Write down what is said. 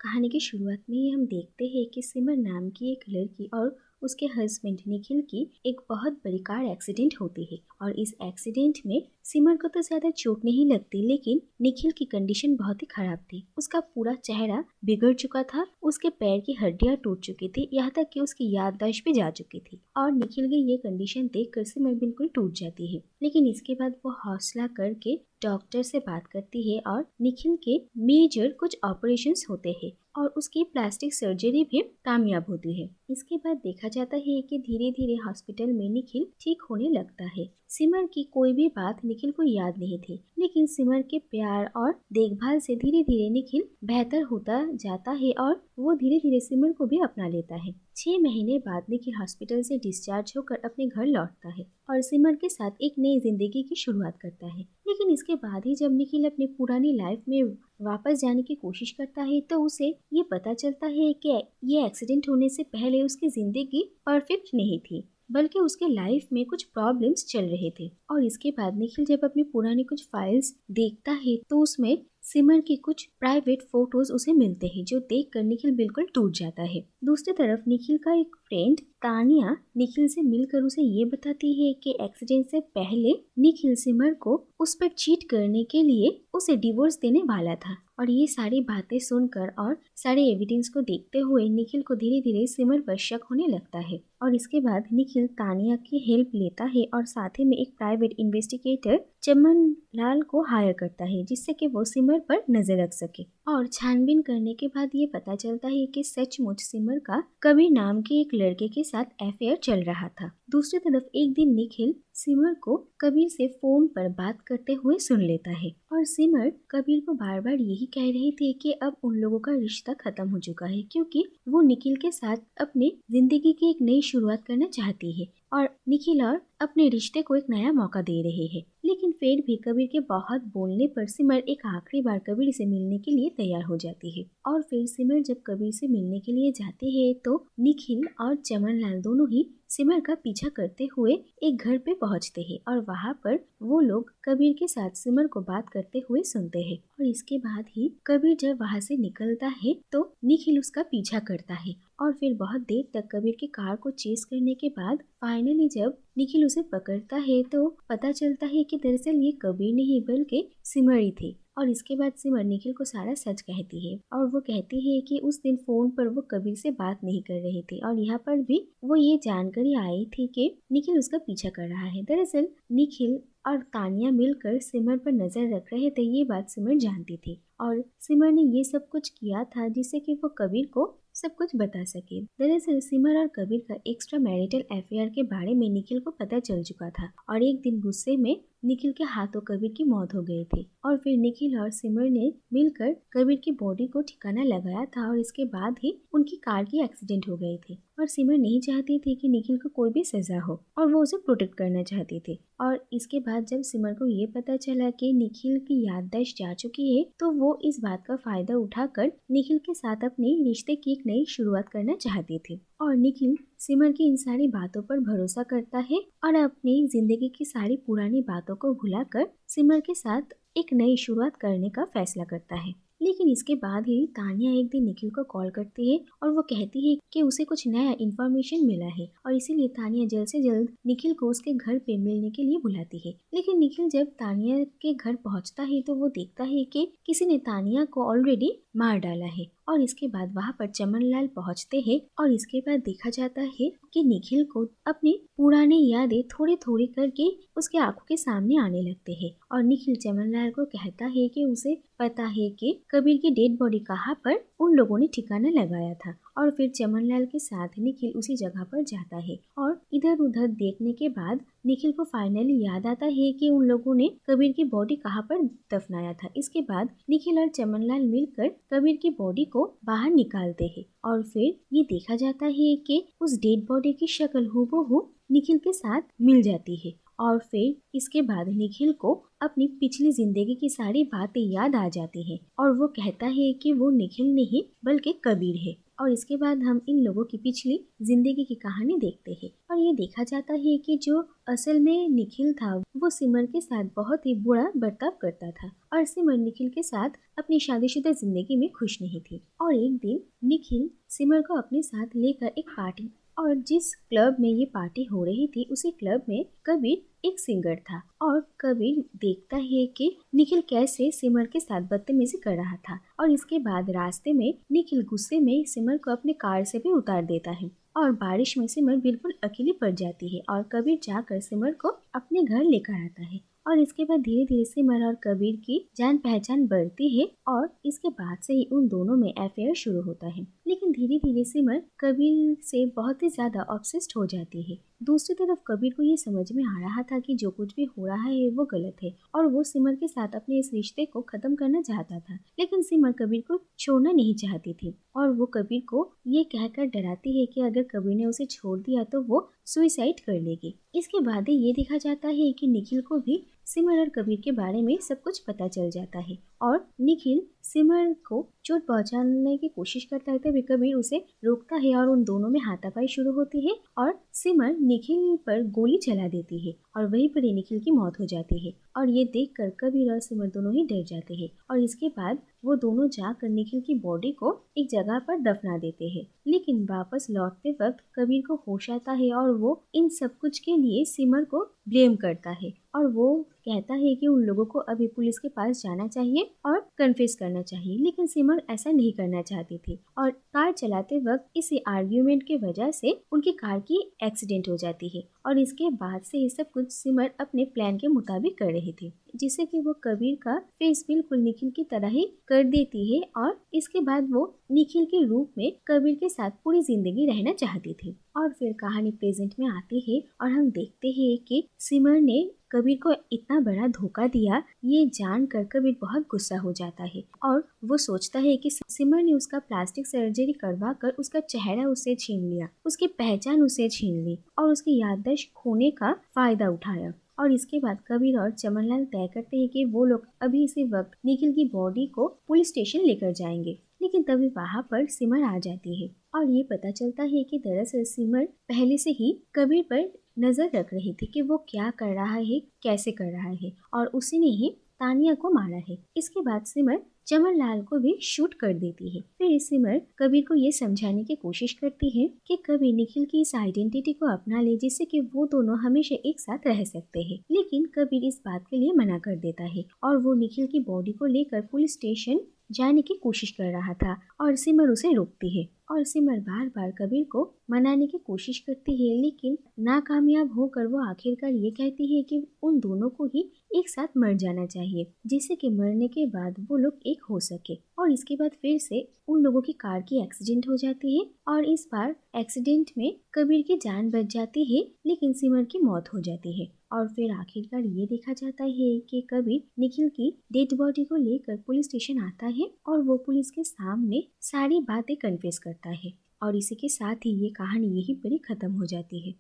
कहानी की शुरुआत में ही हम देखते हैं कि सिमर नाम की एक लड़की और उसके हस्बैंड निखिल की एक बहुत बड़ी कार एक्सीडेंट होती है। और इस एक्सीडेंट में सिमर को तो ज्यादा चोट नहीं लगती, लेकिन निखिल की कंडीशन बहुत ही खराब थी। उसका पूरा चेहरा बिगड़ चुका था, उसके पैर की हड्डियां टूट चुकी थी, यहाँ तक कि उसकी याददाश्त भी जा चुकी थी। और निखिल की ये कंडीशन देखकर सिमर बिल्कुल टूट जाती है। लेकिन इसके बाद वो हौसला करके डॉक्टर से बात करती है और निखिल के मेजर कुछ ऑपरेशंस होते हैं और उसकी प्लास्टिक सर्जरी भी कामयाब होती है। इसके बाद देखा जाता है कि धीरे धीरे हॉस्पिटल में निखिल ठीक होने लगता है। सिमर की कोई भी बात निखिल को याद नहीं थी, लेकिन सिमर के प्यार और देखभाल से धीरे धीरे निखिल बेहतर होता जाता है और वो धीरे धीरे सिमर को भी अपना लेता है। 6 महीने बाद निखिल हॉस्पिटल से डिस्चार्ज होकर अपने घर लौटता है और सिमर के साथ एक नई जिंदगी की शुरुआत करता है। लेकिन इसके बाद ही जब निखिल अपनी पुरानी लाइफ में वापस जाने की कोशिश करता है तो उसे ये पता चलता है कि ये एक्सीडेंट होने से पहले उसकी जिंदगी परफेक्ट नहीं थी, बल्कि उसके लाइफ में कुछ प्रॉब्लम्स चल रहे थे। और इसके बाद निखिल जब अपनी पुरानी कुछ फाइल्स देखता है तो उसमें सिमर की कुछ प्राइवेट फोटोज उसे मिलते हैं, जो देखकर निखिल बिल्कुल टूट जाता है। दूसरी तरफ निखिल का एक फ्रेंड तानिया निखिल से मिलकर उसे ये बताती है कि एक्सीडेंट से पहले निखिल सिमर को उस पर चीट करने के लिए उसे डिवोर्स देने वाला था। और ये सारी बातें सुनकर और सारे एविडेंस को देखते हुए निखिल को धीरे धीरे सिमर पर शक होने लगता है। और इसके बाद निखिल तानिया की हेल्प लेता है और साथ ही में एक प्राइवेट इन्वेस्टिगेटर चमन लाल को हायर करता है, जिससे कि वो सिमर पर नजर रख सके। और छानबीन करने के बाद ये पता चलता है कि सचमुच सिमर का कबीर नाम के एक लड़के के साथ अफेयर चल रहा था। दूसरी तरफ एक दिन निखिल सिमर को कबीर से फोन पर बात करते हुए सुन लेता है और सिमर कबीर को बार बार यही कह रही थी कि अब उन लोगों का रिश्ता खत्म हो चुका है, क्योंकि वो निखिल के साथ अपनी जिंदगी की एक नई शुरुआत करना चाहती है और निखिल और अपने रिश्ते को एक नया मौका दे रहे हैं। लेकिन फिर भी कबीर के बहुत बोलने पर सिमर एक आखिरी बार कबीर से मिलने के लिए तैयार हो जाती है। और फिर सिमर जब कबीर से मिलने के लिए जाती है तो निखिल और चमन लाल दोनों ही सिमर का पीछा करते हुए एक घर पे पहुंचते हैं और वहां पर वो लोग कबीर के साथ सिमर को बात करते हुए सुनते हैं। और इसके बाद ही कबीर जब वहां से निकलता है तो निखिल उसका पीछा करता है और फिर बहुत देर तक कबीर की कार को चेस करने के बाद फाइनली जब निखिल उसे पकड़ता है तो पता चलता है कि दरअसल ये कबीर नहीं बल्कि सिमर ही थे। और इसके बाद सिमर निखिल को सारा सच कहती है और वो कहती है कि उस दिन फोन पर वो कबीर से बात नहीं कर रही थी और यहाँ पर भी वो ये जानकर ही आई थी कि निखिल उसका पीछा कर रहा है। दरअसल निखिल और तानिया मिलकर सिमर पर नजर रख रहे थे, ये बात सिमर जानती थी और सिमर ने ये सब कुछ किया था जिससे कि वो कबीर को सब कुछ बता सके। दरअसल सिमर और कबीर का एक्स्ट्रा मैरिटल अफेयर के बारे में निखिल को पता चल चुका था और एक दिन गुस्से में निखिल के हाथों कबीर की मौत हो गई थी। और फिर निखिल और सिमर ने मिलकर कबीर की बॉडी को ठिकाना लगाया था और इसके बाद ही उनकी कार की एक्सीडेंट हो गई थी। और सिमर नहीं चाहती थी कि निखिल को कोई भी सजा हो और वो उसे प्रोटेक्ट करना चाहती थी। और इसके बाद जब सिमर को ये पता चला कि निखिल की याददाश्त जा चुकी है तो वो इस बात का फायदा उठाकर निखिल के साथ अपने रिश्ते की एक नई शुरुआत करना चाहती थी। और निखिल सिमर की इन सारी बातों पर भरोसा करता है और अपनी जिंदगी की सारी पुरानी बातों को भुलाकर सिमर के साथ एक नई शुरुआत करने का फैसला करता है। लेकिन इसके बाद ही तानिया एक दिन निखिल को कॉल करती है और वो कहती है कि उसे कुछ नया इन्फॉर्मेशन मिला है और इसीलिए तानिया जल्द से जल्द निखिल को उसके घर पे मिलने के लिए बुलाती है। लेकिन निखिल जब तानिया के घर पहुंचता है तो वो देखता है कि किसी ने तानिया को ऑलरेडी मार डाला है। और इसके बाद वहाँ पर चमन लाल पहुँचते हैं और इसके बाद देखा जाता है कि निखिल को अपनी पुरानी यादें थोड़ी थोड़ी करके उसके आंखों के सामने आने लगते हैं। और निखिल चमन लाल को कहता है कि उसे पता है कि कबीर की डेड बॉडी कहाँ पर उन लोगों ने ठिकाना लगाया था। और फिर चमन लाल के साथ निखिल उसी जगह पर जाता है और इधर उधर देखने के बाद निखिल को फाइनली याद आता है कि उन लोगों ने कबीर की बॉडी कहाँ पर दफनाया था। इसके बाद निखिल और चमन लाल मिलकर कबीर की बॉडी को बाहर निकालते हैं और फिर ये देखा जाता है कि उस डेड बॉडी की शक्ल हूबहू निखिल के साथ मिल जाती है। और फिर इसके बाद निखिल को अपनी पिछली जिंदगी की सारी बातें याद आ जाती हैं और वो कहता है कि वो निखिल नहीं बल्कि कबीर है। और इसके बाद हम इन लोगों की पिछली जिंदगी की कहानी देखते हैं और ये देखा जाता है कि जो असल में निखिल था वो सिमर के साथ बहुत ही बुरा बर्ताव करता था और सिमर निखिल के साथ अपनी शादीशुदा जिंदगी में खुश नहीं थी। और एक दिन निखिल सिमर को अपने साथ लेकर एक पार्टी, और जिस क्लब में ये पार्टी हो रही थी उसी क्लब में कबीर एक सिंगर था और कबीर देखता है कि निखिल कैसे सिमर के साथ बदतमीजी कर रहा था। और इसके बाद रास्ते में निखिल गुस्से में सिमर को अपने कार से भी उतार देता है और बारिश में सिमर बिल्कुल अकेली पड़ जाती है और कबीर जाकर सिमर को अपने घर लेकर आता है। और इसके बाद धीरे धीरे सिमर और कबीर की जान पहचान बढ़ती है और इसके बाद से ही उन दोनों में अफेयर शुरू होता है। लेकिन धीरे धीरे सिमर कबीर से बहुत ही ज्यादा ऑब्सेस्ड हो जाती है। दूसरी तरफ कबीर को ये समझ में आ रहा था कि जो कुछ भी हो रहा है वो गलत है और वो सिमर के साथ अपने इस रिश्ते को खत्म करना चाहता था। लेकिन सिमर कबीर को छोड़ना नहीं चाहती थी और वो कबीर को ये कहकर डराती है कि अगर कबीर ने उसे छोड़ दिया तो वो सुइसाइड कर लेगी। इसके बाद ये देखा जाता है कि निखिल को भी सिमर और कबीर के बारे में सब कुछ पता चल जाता है और निखिल सिमर को चोट पहुंचाने की कोशिश करता है तभी कबीर उसे रोकता है और उन दोनों में हाथापाई शुरू होती है और सिमर निखिल पर गोली चला देती है और वहीं पर ही निखिल की मौत हो जाती है। और ये देखकर कबीर और सिमर दोनों ही डर जाते हैं और इसके बाद वो दोनों जाकर निखिल की बॉडी को एक जगह पर दफना देते हैं। लेकिन वापस लौटते वक्त कबीर को होश आता है और वो इन सब कुछ के लिए सिमर को ब्लेम करता है और वो कहता है कि उन लोगों को अभी पुलिस के पास जाना चाहिए और कन्फेस करना चाहिए। लेकिन सिमर ऐसा नहीं करना चाहती थी और कार चलाते वक्त इसी आर्ग्यूमेंट के वजह से उनकी कार की एक्सीडेंट हो जाती है और इसके बाद से ये सब कुछ सिमर अपने प्लान के मुताबिक कर रही थी, जिससे कि वो कबीर का फेस बिल्कुल निखिल की तरह ही कर देती है और इसके बाद वो निखिल के रूप में कबीर के साथ पूरी जिंदगी रहना चाहती थी। और फिर कहानी प्रेजेंट में आती है और हम देखते हैं कि सिमर ने कबीर को इतना बड़ा धोखा दिया। ये जानकर कबीर बहुत गुस्सा हो जाता है और वो सोचता है कि सिमर ने उसका प्लास्टिक सर्जरी करवा कर उसका चेहरा उससे छीन लिया, उसकी पहचान उससे छीन ली और उसकी याददाश्त खोने का फायदा उठाया। और इसके बाद कबीर और चमनलाल तय करते हैं कि वो लोग अभी इसी वक्त निखिल की बॉडी को पुलिस स्टेशन लेकर जाएंगे। लेकिन तभी वहाँ पर सिमर आ जाती है और ये पता चलता है कि दरअसल सिमर पहले से ही कबीर पर नजर रख रही थी कि वो क्या कर रहा है, कैसे कर रहा है और उसी ने ही तानिया को मारा है। इसके बाद सिमर चमनलाल को भी शूट कर देती है। फिर सिमर कबीर को ये समझाने की कोशिश करती है कि कबीर निखिल की इस आइडेंटिटी को अपना ले जिससे कि वो दोनों हमेशा एक साथ रह सकते हैं। लेकिन कबीर इस बात के लिए मना कर देता है और वो निखिल की बॉडी को लेकर पुलिस स्टेशन जाने की कोशिश कर रहा था और सिमर उसे रोकती है और सिमर बार बार कबीर को मनाने की कोशिश करती है। लेकिन नाकामयाब होकर वो आखिरकार ये कहती है कि उन दोनों को ही एक साथ मर जाना चाहिए जिससे कि मरने के बाद वो लोग एक हो सके। और इसके बाद फिर से उन लोगों की कार की एक्सीडेंट हो जाती है और इस बार एक्सीडेंट में कबीर की जान बच जाती है लेकिन सिमर की मौत हो जाती है। और फिर आखिरकार ये देखा जाता है कि कबीर निखिल की डेड बॉडी को लेकर पुलिस स्टेशन आता है और वो पुलिस के सामने सारी बातें कन्फेस करता है और इसी के साथ ही ये कहानी यहीं पर ही खत्म हो जाती है।